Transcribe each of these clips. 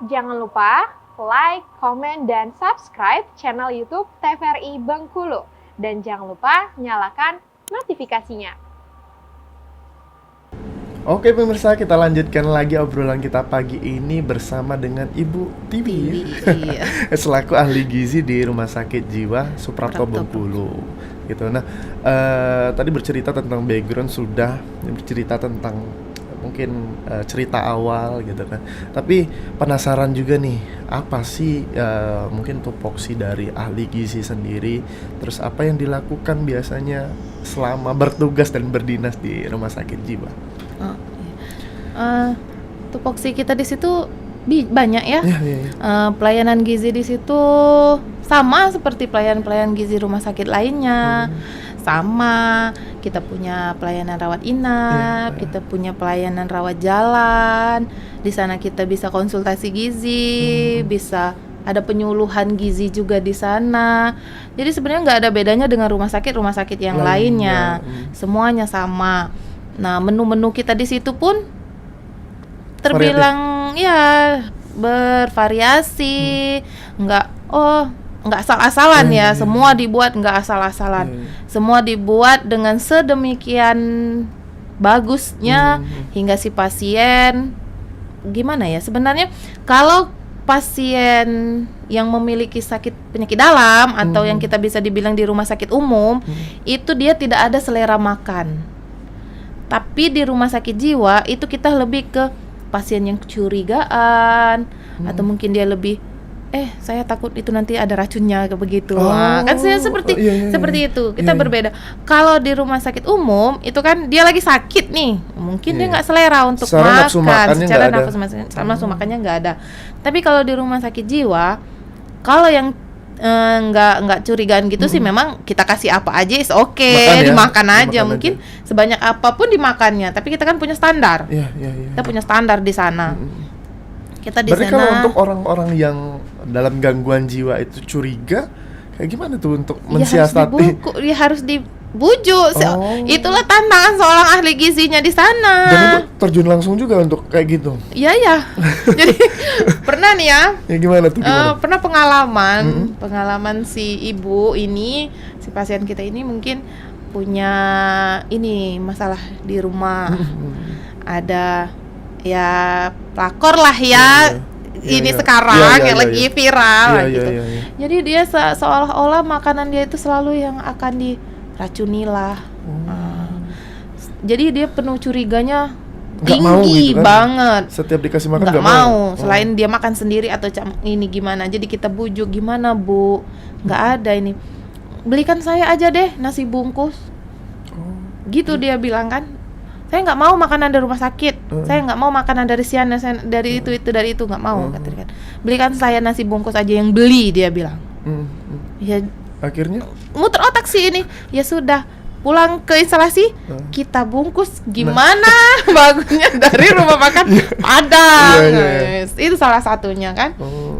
Jangan lupa like, komen, dan subscribe channel YouTube TVRI Bengkulu. Dan jangan lupa nyalakan notifikasinya. Oke pemirsa, kita lanjutkan lagi obrolan kita pagi ini bersama dengan Ibu Tiwi. Iya. Selaku ahli gizi di Rumah Sakit Jiwa Suprapto Bengkulu. Gitu. Nah, tadi bercerita tentang background, sudah bercerita tentang mungkin cerita awal gitu kan. Tapi penasaran juga nih, apa sih mungkin tupoksi dari ahli gizi sendiri, terus apa yang dilakukan biasanya selama bertugas dan berdinas di Rumah Sakit Jiwa? Tupoksi kita di situ banyak ya. Iya. Pelayanan gizi di situ sama seperti pelayanan gizi rumah sakit lainnya. Sama, kita punya pelayanan rawat inap, kita punya pelayanan rawat jalan. Di sana kita bisa konsultasi gizi, bisa ada penyuluhan gizi juga di sana. Jadi sebenarnya nggak ada bedanya dengan rumah sakit yang lainnya. Semuanya sama. Nah, menu-menu kita di situ pun terbilang ya bervariasi, nggak asal-asalan ya. Semua dibuat nggak asal-asalan. Semua dibuat dengan sedemikian bagusnya hingga si pasien gimana ya, sebenarnya kalau pasien yang memiliki penyakit dalam atau yang kita bisa dibilang di rumah sakit umum, itu dia tidak ada selera makan. Tapi di rumah sakit jiwa itu kita lebih ke pasien yang kecurigaan, atau mungkin dia lebih saya takut itu nanti ada racunnya kayak begitu. Kan seperti itu. Kita berbeda. Kalau di rumah sakit umum itu kan dia lagi sakit nih, mungkin dia nggak selera untuk makan, secara nafsu makannya nggak ada. Tapi kalau di rumah sakit jiwa, kalau yang nggak curigaan gitu sih, memang kita kasih apa aja is dimakan aja. Mungkin sebanyak apapun dimakannya, tapi kita kan punya standar. Kita punya standar di sana. Kita di Berarti sana. kalau untuk orang-orang yang dalam gangguan jiwa itu curiga, kayak gimana tuh untuk mensiasati? Dia harus dibujuk. Itulah tantangan seorang ahli gizinya di sana. Dan itu terjun langsung juga untuk kayak gitu. Iya. Jadi pernah nih ya. Ya gimana tuh? Pernah pengalaman si ibu ini, si pasien kita ini mungkin punya ini masalah di rumah. Ada ya pelakor lah ya. Sekarang yang lagi viral gitu. Jadi dia seolah-olah makanan dia itu selalu yang akan diracuni lah. Jadi dia penuh curiganya tinggi gitu kan? Banget. Setiap dikasih makan nggak mau. Selain dia makan sendiri atau ini gimana. Jadi kita bujuk, gimana Bu? Nggak ada ini. Belikan saya aja deh nasi bungkus. Gitu dia bilang kan. Saya nggak mau makanan dari rumah sakit. Saya nggak mau makanan dari Siana, dari itu nggak mau. Kan. Belikan saya nasi bungkus aja yang beli, dia bilang. Ya akhirnya muter otak sih ini. Ya sudah, pulang ke instalasi, kita bungkus gimana bagusnya dari rumah makan Padang. Itu salah satunya kan.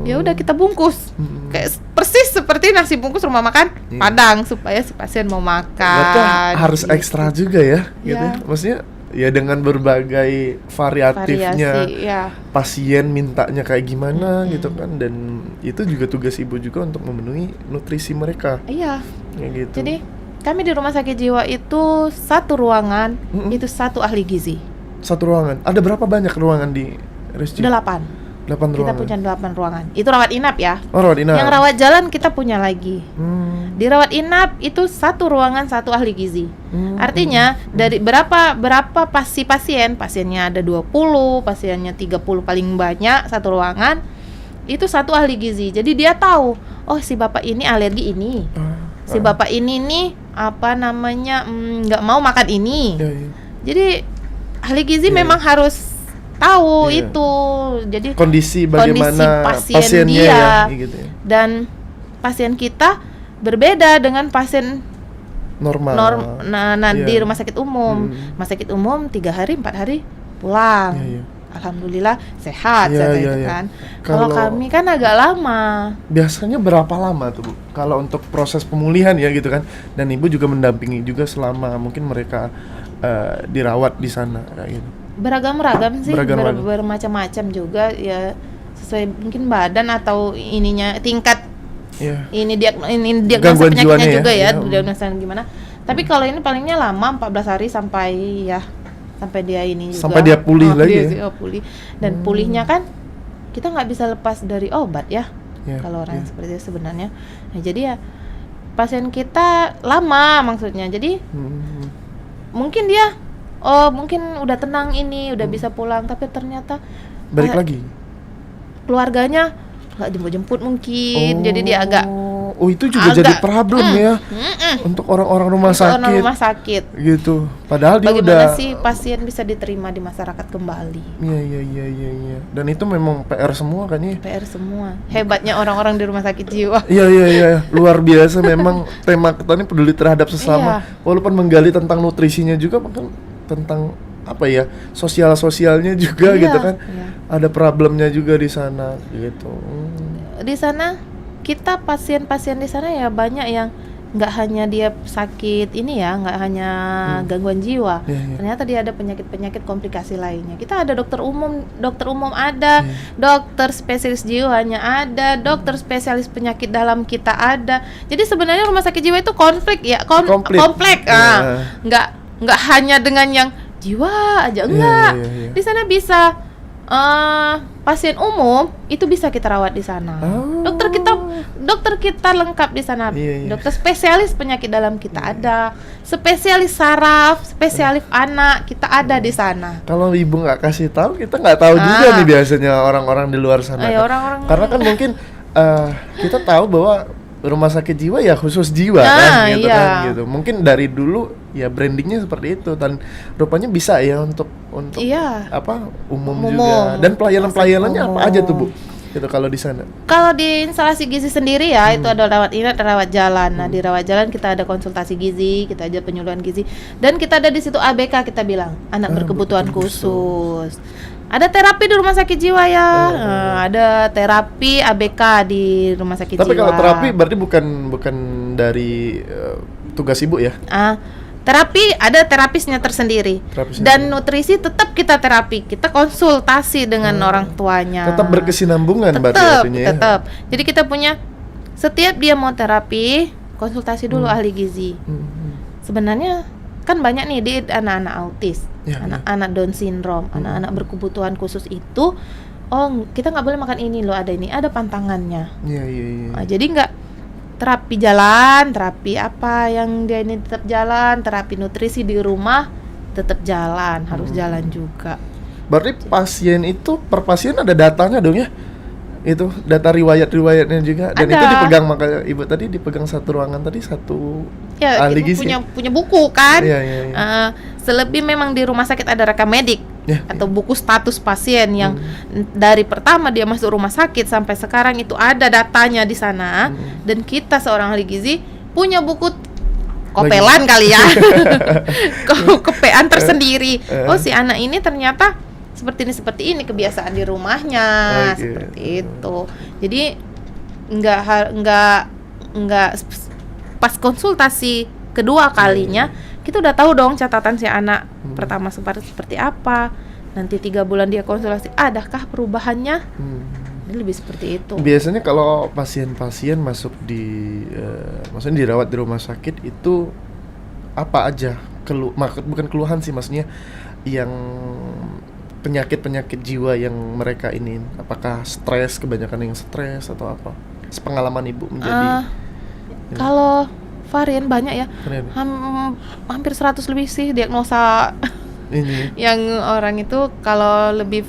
Ya udah kita bungkus. Kayak persis seperti nasi bungkus rumah makan Padang, supaya si pasien mau makan. Berarti harus gitu. Ekstra juga ya, gitu. Maksudnya ya dengan berbagai variatifnya pasien mintanya kayak gimana gitu kan, dan itu juga tugas ibu juga untuk memenuhi nutrisi mereka. Iya. Ya gitu. Jadi kami di rumah sakit jiwa itu satu ruangan, itu satu ahli gizi. Satu ruangan. Ada berapa banyak ruangan di RSJ? 8 ruangan. Kita punya 8 ruangan. Itu rawat inap ya. Rawat inap. Yang rawat jalan kita punya lagi. Di rawat inap itu satu ruangan satu ahli gizi. Artinya dari berapa pasiennya ada 20, pasiennya 30 paling banyak satu ruangan. Itu satu ahli gizi. Jadi dia tahu, si bapak ini alergi ini. Si bapak ini nih nggak mau makan ini. Jadi ahli gizi memang harus tahu itu. Jadi kondisi bagaimana pasien dia gitu ya. Dan pasien kita berbeda dengan pasien normal. Di rumah sakit umum. Rumah sakit umum 3 hari 4 hari pulang. Alhamdulillah sehat kan. Kalau kami kan agak lama. Biasanya berapa lama tuh Bu? Kalau untuk proses pemulihan ya gitu kan. Dan ibu juga mendampingi juga selama mungkin mereka dirawat di sana kayak gitu. Beragam-ragam sih, bermacam-macam juga ya. sesuai mungkin badan atau ininya tingkat Iya. ini diagnosa Gangguan penyakitnya jiwanya ya? juga ya, Iya. diagnosa gimana. Tapi kalau ini palingnya lama 14 hari sampai dia ini juga. Sampai dia pulih lagi dia pulih. Dan pulihnya kan kita nggak bisa lepas dari obat ya. Iya, Kalau orang iya. yang seperti itu sebenarnya. Nah, jadi ya pasien kita lama maksudnya. Jadi mungkin dia mungkin udah tenang ini, udah bisa pulang, tapi ternyata Balik lagi. keluarganya nggak jemput-jemput mungkin. Jadi dia agak itu juga jadi problem ya untuk orang-orang rumah untuk orang sakit rumah sakit. gitu. Padahal dia Bagaimana udah sih pasien bisa diterima di masyarakat kembali? Iya. Dan itu memang PR semua kan ya. PR semua. Hebatnya orang-orang di rumah sakit jiwa. Iya. Luar biasa memang tema kita ini peduli terhadap sesama. Iya. Walaupun menggali tentang nutrisinya juga, bahkan tentang apa ya, sosialnya juga Iya, gitu kan. iya. Ada problemnya juga di sana gitu. Di sana kita pasien-pasien di sana ya banyak yang nggak hanya dia sakit ini ya, nggak hanya gangguan jiwa. Iya. Ternyata dia ada penyakit-penyakit komplikasi lainnya. Kita ada dokter umum ada, dokter spesialis jiwanya ada, dokter spesialis penyakit dalam kita ada. Jadi sebenarnya rumah sakit jiwa itu konflik ya, komplek. Iya. Nggak hanya dengan yang jiwa aja, enggak. Iya. Di sana bisa pasien umum itu bisa kita rawat di sana. Dokter kita lengkap di sana. Iya. Dokter spesialis penyakit dalam kita ada, spesialis saraf, spesialis anak kita ada di sana. Kalau ibu nggak kasih tahu, kita nggak tahu juga nih biasanya orang-orang di luar sana. Orang-orang Karena kan mungkin kita tahu bahwa rumah sakit jiwa ya khusus jiwa kan, gitu iya. kan, gitu. Mungkin dari dulu ya brandingnya seperti itu, dan rupanya bisa ya untuk Iya. umum Umum. juga. Dan pelayanan-pelayanannya apa aja tuh Bu? Umum. Gitu kalau di sana. Kalau di instalasi gizi sendiri ya, itu ada rawat inap dan rawat jalan. Nah, di rawat jalan kita ada konsultasi gizi, kita ada penyuluhan gizi, dan kita ada di situ ABK, kita bilang anak berkebutuhan khusus. Ada terapi di rumah sakit jiwa ya. Ada terapi ABK di rumah sakit jiwa. Tapi kalau terapi berarti bukan dari tugas ibu ya? Terapi ada terapisnya tersendiri. Dan nutrisi tetap kita terapi. Kita konsultasi dengan orang tuanya. Tetap berkesinambungan berarti artinya ya? Tetap. Jadi kita punya, setiap dia mau terapi, konsultasi dulu ahli gizi. Sebenarnya kan banyak nih di anak-anak autis, anak-anak Down syndrome, anak-anak berkebutuhan khusus itu, kita nggak boleh makan ini loh, ada pantangannya. Iya. Nah, jadi nggak terapi jalan, terapi apa yang dia ini tetap jalan, terapi nutrisi di rumah tetap jalan, harus jalan juga. Berarti pasien itu, per pasien ada datanya dong ya? Itu data riwayatnya juga, dan Ada. itu dipegang, maka ibu tadi dipegang satu ruangan tadi, satu Ya, ahli kita gizi. punya buku kan. Iya. Selebih memang di rumah sakit ada rekam medik atau buku status pasien yang dari pertama dia masuk rumah sakit sampai sekarang itu ada datanya di sana. Dan kita seorang ahli gizi punya buku kopelan kali ya, kopean tersendiri. Oh, si anak ini ternyata seperti ini kebiasaan di rumahnya, seperti itu. Jadi nggak pas konsultasi kedua kalinya kita udah tahu dong catatan si anak pertama seperti apa. Nanti 3 bulan dia konsultasi, adakah perubahannya? Ini lebih seperti itu. Biasanya kalau pasien-pasien masuk maksudnya dirawat di rumah sakit itu apa aja bukan keluhan sih, maksudnya yang penyakit jiwa yang mereka ini, apakah stres, kebanyakan yang stres atau apa? Sepengalaman ibu menjadi kalau varian banyak ya, hampir 100 lebih sih diagnosa ini. Yang orang itu kalau lebih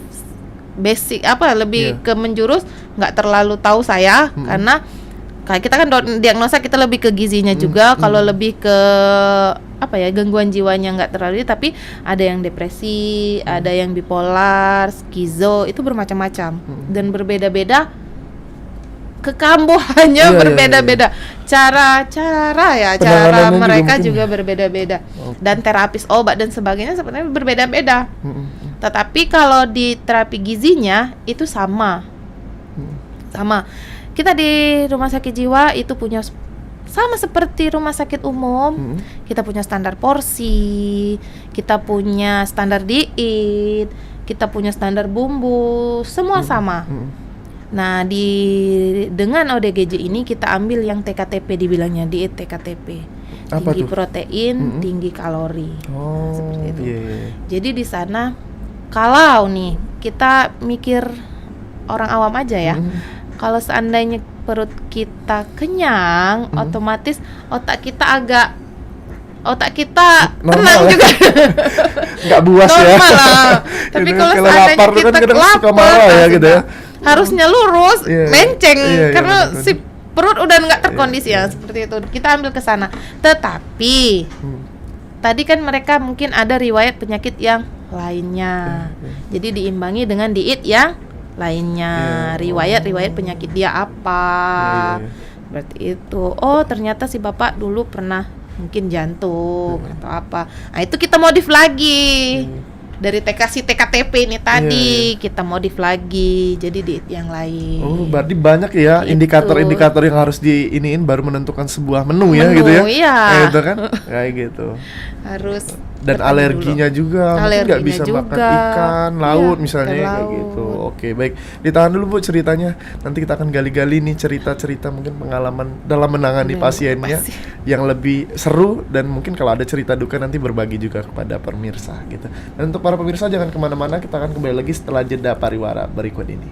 basic lebih ke menjurus nggak terlalu tahu saya, karena kita kan diagnosa kita lebih ke gizinya juga. Kalau lebih ke gangguan jiwanya nggak terlalu, tapi ada yang depresi, ada yang bipolar, skizo, itu bermacam-macam dan berbeda-beda. Kekambuhannya berbeda-beda. Cara mereka juga berbeda-beda. Dan terapis obat dan sebagainya sebenarnya berbeda-beda. Tetapi kalau di terapi gizinya itu sama. Kita di rumah sakit jiwa itu punya sama seperti rumah sakit umum. Kita punya standar porsi, kita punya standar diet, kita punya standar bumbu, semua sama. Nah, dengan ODGJ ini kita ambil yang TKTP, dibilangnya diet TKTP. Apa Tinggi tuh? protein, Mm-mm. tinggi kalori. Oh, Seperti itu. iya, iya. Jadi di sana kalau nih kita mikir orang awam aja ya. Mm. Kalau seandainya perut kita kenyang, otomatis otak kita Normal tenang ya? juga. Nggak buas ya. Normal lah. Tapi Gitu, kalau kalau seandainya lapar tuh kita kan kadang suka lapar, marah ya, gitu ya. harusnya lurus, Iya. menceng, Iya, iya, karena benar-benar. si perut udah nggak terkondisi Iya, ya, seperti itu. Kita ambil ke sana. Tetapi tadi kan mereka mungkin ada riwayat penyakit yang lainnya. Jadi diimbangi dengan diet yang lainnya. Iya. Riwayat penyakit dia apa? Iya. Berarti itu. Oh, ternyata si Bapak dulu pernah mungkin jantung atau apa. Nah, itu kita modif lagi. Dari TKTP ini tadi kita modif lagi jadi diet yang lain. Oh, berarti banyak ya Gitu. indikator-indikator yang harus diiniin baru menentukan sebuah menu ya, Menu, gitu ya. iya. Gitu kan? Kayak gitu. Harus Dan bertanya alerginya dulu. juga, mungkin nggak Alerginya bisa makan juga. ikan, laut Iya, misalnya ikan kayak laut. gitu. Oke, baik. Ditahan dulu Bu ceritanya. Nanti kita akan gali-gali nih cerita-cerita mungkin pengalaman dalam menangani Dalam pasiennya pasien. yang lebih seru, dan mungkin kalau ada cerita duka nanti berbagi juga kepada pemirsa gitu. Dan untuk para pemirsa jangan kemana-mana, kita akan kembali lagi setelah jeda pariwara berikut ini.